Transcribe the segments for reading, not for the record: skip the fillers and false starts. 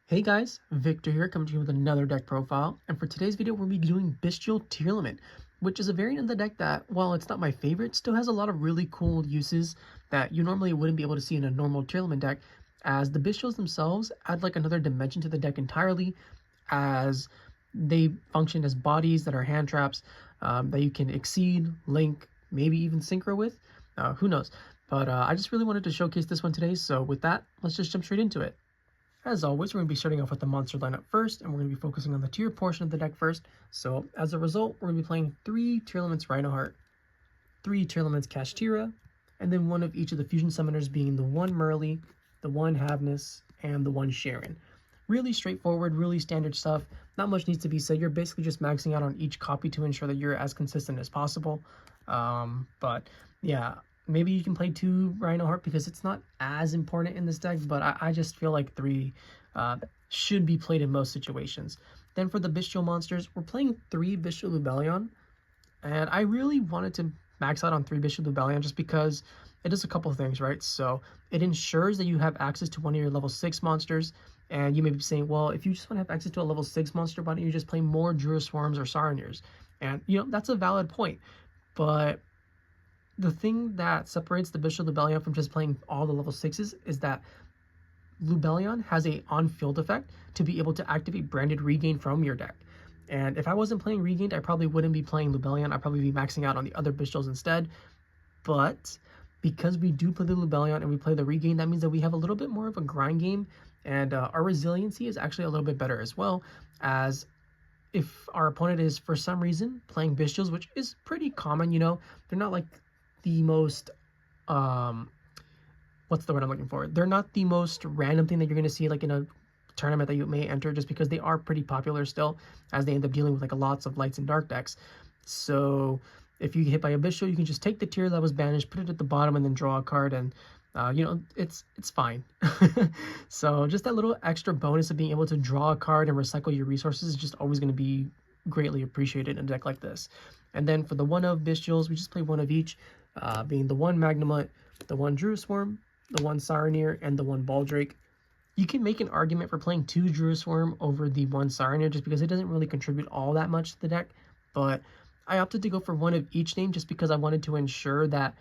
Hey guys, Victor here, coming to you with another deck profile, and for today's video we'll be doing Bystial Tearlament, which is a variant of the deck that, while it's not my favorite, still has a lot of really cool uses that you normally wouldn't be able to see in a normal Tearlament deck, as the Bystials themselves add like another dimension to the deck entirely, as they function as bodies that are hand traps that you can exceed, link, maybe even synchro with, who knows. But I just really wanted to showcase this one today, so with that, let's just jump straight into it. As always, we're going to be starting off with the monster lineup first, and we're going to be focusing on the tier portion of the deck first. So, as a result, we're going to be playing 3 Tearlaments Reinoheart, 3 Tearlaments Kashtira, and then one of each of the fusion summoners being the 1 Merlli, the 1 Havnis, and the 1 Scheiren. Really straightforward, really standard stuff. Not much needs to be said. You're basically just maxing out on each copy to ensure that you're as consistent as possible. But yeah, maybe you can play 2 Reinoheart because it's not as important in this deck, but I just feel like 3 should be played in most situations. Then for the Bystial monsters, we're playing 3 Bystial Lubellion, and I really wanted to max out on 3 Bystial Lubellion just because it does a couple of things, right? So it ensures that you have access to one of your level 6 monsters, and you may be saying, well, if you just want to have access to a level 6 monster, why don't you just play more Druiswurms or Saronirs? And, you know, that's a valid point, but the thing that separates the Bystial Lubellion from just playing all the level 6s is that Lubellion has a on-field effect to be able to activate branded regain from your deck. And if I wasn't playing regained, I probably wouldn't be playing Lubellion. I'd probably be maxing out on the other Bystials instead. But because we do play the Lubellion and we play the regain, that means that we have a little bit more of a grind game, and our resiliency is actually a little bit better as well, as if our opponent is for some reason playing Bystials, which is pretty common, you know, they're not like the most what's the word I'm looking for? They're not the most random thing that you're going to see like in a tournament that you may enter, just because they are pretty popular still, as they end up dealing with like lots of lights and dark decks. So if you get hit by a Bystial, you can just take the tier that was banished, put it at the bottom, and then draw a card, and you know, it's fine. So just that little extra bonus of being able to draw a card and recycle your resources is just always going to be greatly appreciated in a deck like this. And then for the one of Bystials, we just play one of each, being the 1 Magnamhut, the 1 Druiswurm, the 1 Saronir, and the 1 Bladrake. You can make an argument for playing 2 Druiswurm over the 1 Saronir just because it doesn't really contribute all that much to the deck, but I opted to go for one of each name just because I wanted to ensure that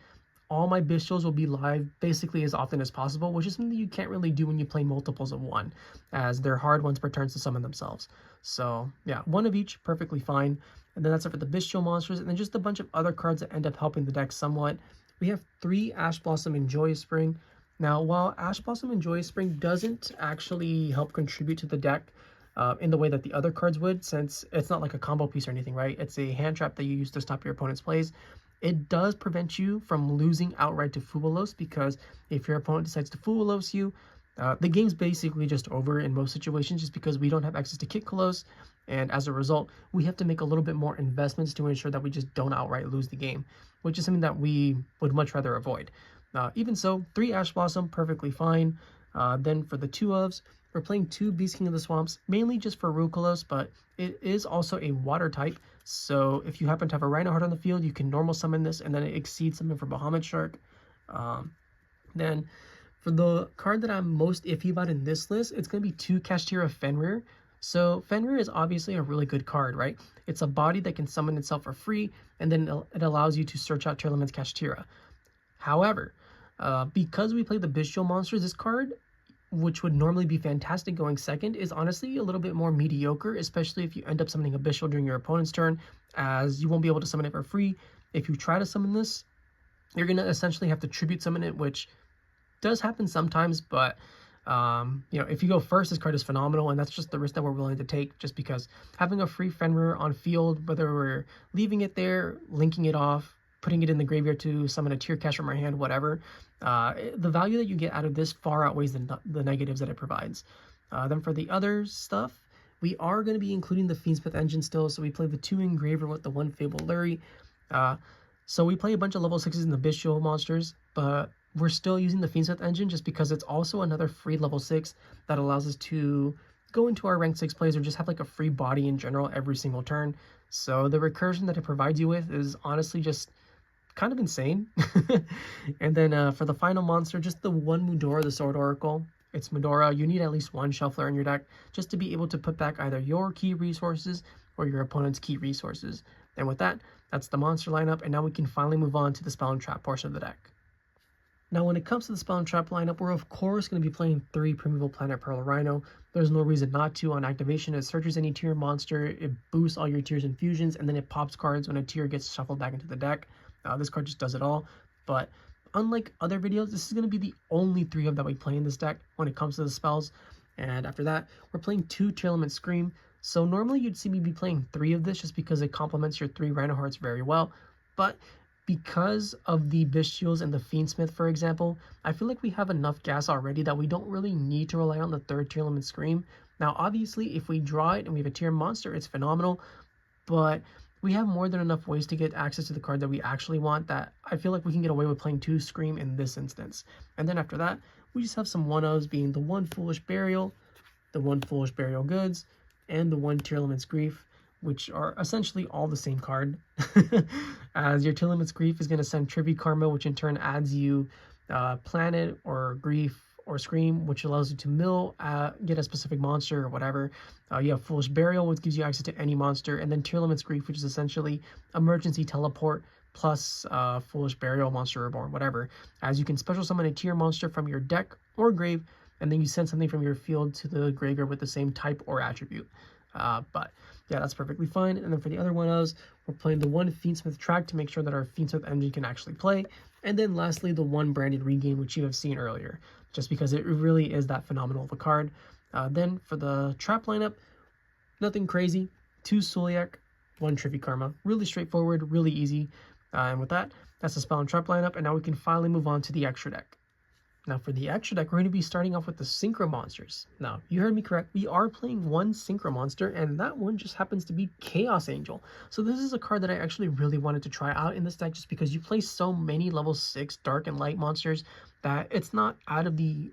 all my Bystials will be live basically as often as possible, which is something you can't really do when you play multiples of 1, as they're hard ones per turns to summon themselves. So yeah, one of each, perfectly fine. And then that's it for the Bystial monsters, and then just a bunch of other cards that end up helping the deck somewhat. We have 3 Ash Blossom and Joyous Spring. Now, while Ash Blossom and Joyous Spring doesn't actually help contribute to the deck in the way that the other cards would, since it's not like a combo piece or anything, right? It's a hand trap that you use to stop your opponent's plays. It does prevent you from losing outright to Fuwalos, because if your opponent decides to Fuwalos you, the game's basically just over in most situations, just because we don't have access to Kit Kolos, and as a result, we have to make a little bit more investments to ensure that we just don't outright lose the game, which is something that we would much rather avoid. Even so, 3 Ash Blossom, perfectly fine. Then for the 2 ofs, we're playing 2 Beastking of the Swamps, mainly just for Rukolos, but it is also a water type, so if you happen to have a Reinoheart on the field, you can normal summon this, and then it exceeds something for Bahamut Shark. Then for the card that I'm most iffy about in this list, it's going to be 2 Kashtira Fenrir. So Fenrir is obviously a really good card, right? It's a body that can summon itself for free, and then it allows you to search out Tearlaments Kashtira. However, because we play the Bystial monsters, this card, which would normally be fantastic going second, is honestly a little bit more mediocre, especially if you end up summoning a Bystial during your opponent's turn, as you won't be able to summon it for free. If you try to summon this, you're going to essentially have to tribute summon it, which does happen sometimes, but you know, if you go first, this card is phenomenal, and that's just the risk that we're willing to take, just because having a free Fenrir on field, whether we're leaving it there, linking it off, putting it in the graveyard to summon a tier cash from our hand, whatever, the value that you get out of this far outweighs the negatives that it provides. Then for the other stuff, we are going to be including the Fiendsmith engine still, so we play the 2 engraver with the 1 Fabled Lurrie. So we play a bunch of level 6s in the Bystial monsters, but we're still using the Fiendsmith engine just because it's also another free level 6 that allows us to go into our rank 6 plays or just have like a free body in general every single turn. So the recursion that it provides you with is honestly just kind of insane. And then for the final monster, just the 1 Mudora, the Sword Oracle. it's Mudora, you need at least one Shuffler in your deck just to be able to put back either your key resources or your opponent's key resources. And with that, that's the monster lineup, and now we can finally move on to the spell and trap portion of the deck. Now, when it comes to the spell and trap lineup, we're of course going to be playing 3 Primeval Planet Perlereino. There's no reason not to. On activation, it searches any tier monster, it boosts all your tiers and fusions, and then it pops cards when a tier gets shuffled back into the deck. This card just does it all. But unlike other videos, this is going to be the only 3 of that we play in this deck when it comes to the spells. And after that, we're playing 2 Tearlaments Scream. So normally you'd see me be playing 3 of this just because it complements your 3 Reinohearts very well. But because of the Bystials and the Fiendsmith, for example, I feel like we have enough gas already that we don't really need to rely on the 3rd Tearlaments Scream. Now, obviously, if we draw it and we have a tier monster, it's phenomenal, but we have more than enough ways to get access to the card that we actually want that I feel like we can get away with playing 2 Scream in this instance. And then after that, we just have some 1-ofs being the 1 Foolish Burial, the 1 Foolish Burial Goods, and the 1 Tearlaments Grief, which are essentially all the same card. As your Tearlaments Grief is going to send Trivikarma, which in turn adds you Planet or Grief or Scream, which allows you to mill, get a specific monster or whatever. You have Foolish Burial, which gives you access to any monster, and then Tearlaments Grief, which is essentially emergency teleport plus Foolish Burial, Monster Reborn, whatever. As you can special summon a tier monster from your deck or grave, and then you send something from your field to the graveyard with the same type or attribute. But yeah, that's perfectly fine. And then for the other 1-ofs, we're playing the 1 Fiendsmith Tract to make sure that our Fiendsmith engine can actually play. And then lastly, the 1 Branded Regain, which you have seen earlier, just because it really is that phenomenal of a card. Then for the trap lineup, nothing crazy. 2 Sulliek, 1 Trivikarma. Really straightforward, really easy. And with that, that's the spell and trap lineup. And now we can finally move on to the extra deck. Now for the extra deck, we're going to be starting off with the Synchro Monsters. Now, you heard me correct, we are playing 1 Synchro Monster, and that one just happens to be Chaos Angel. So this is a card that I actually really wanted to try out in this deck just because you play so many level 6 Dark and Light monsters that it's not out of the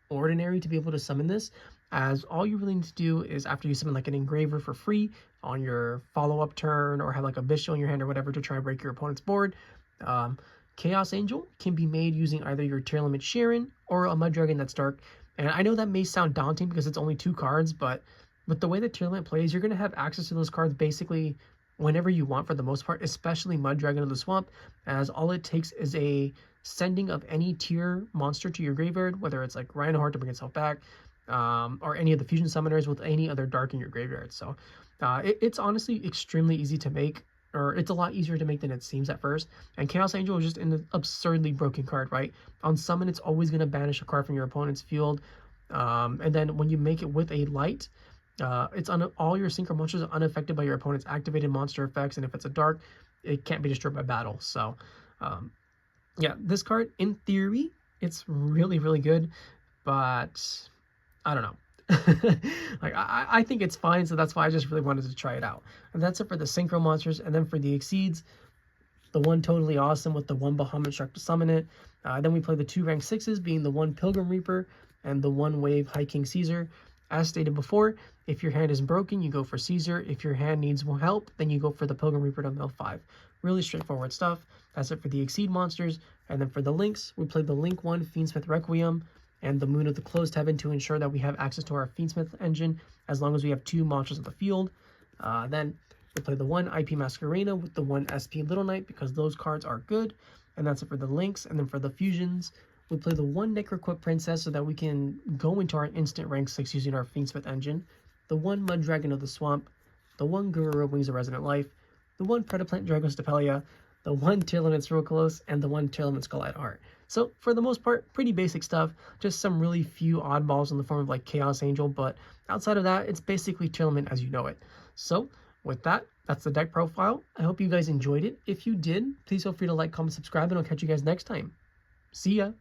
ordinary to be able to summon this, as all you really need to do is after you summon like an engraver for free on your follow-up turn or have like a Bystial in your hand or whatever to try and break your opponent's board, Chaos Angel can be made using either your Tearlaments Scheiren or a Mudragon that's dark. And I know that may sound daunting because it's only 2 cards, but with the way that Tearlament plays, you're going to have access to those cards basically whenever you want for the most part, especially Mudragon of the Swamp, as all it takes is a sending of any tier monster to your graveyard, whether it's like Reinoheart to bring itself back, or any of the fusion summoners with any other dark in your graveyard. So it's honestly extremely easy to make. Or it's a lot easier to make than it seems at first. And Chaos Angel is just an absurdly broken card, right? On summon, it's always going to banish a card from your opponent's field. And then when you make it with a light, all your Synchro monsters are unaffected by your opponent's activated monster effects. And if it's a dark, it can't be destroyed by battle. So, yeah, this card, in theory, it's really, really good. But I don't know. Like I think it's fine, so that's why I just really wanted to try it out. And that's it for the Synchro monsters. And then for the Exceeds, the 1 Totally Awesome with the 1 Bahamut Shark to summon it. Then we play the 2 rank 6s, being the 1 Pilgrim Reaper and the 1 Wave High King Caesar. As stated before, if your hand is broken, you go for Caesar. If your hand needs more help, then you go for the Pilgrim Reaper to mill 5. Really straightforward stuff. That's it for the Exceed monsters. And then for the Links, we play the Link 1 Fiendsmith Requiem and the Moon of the Closed Heaven to ensure that we have access to our Fiendsmith engine as long as we have 2 monsters on the field. Then we play the 1 IP Masquerena with the 1 SP Little Knight because those cards are good. And that's it for the Links. And then for the Fusions, we play the 1 Necroquip Princess so that we can go into our instant rank 6 using our Fiendsmith engine. The 1 Mudragon of the Swamp, the 1 Guru Wings of Resonant Life, the 1 Predaplant Dragos Stapelia, the 1 Tearlaments Reinoheart, and the 1 Tearlaments Heart. So for the most part, pretty basic stuff, just some really few oddballs in the form of like Chaos Angel, but outside of that, it's basically Tearlament as you know it. So with that, that's the deck profile. I hope you guys enjoyed it. If you did, please feel free to like, comment, subscribe, and I'll catch you guys next time. See ya!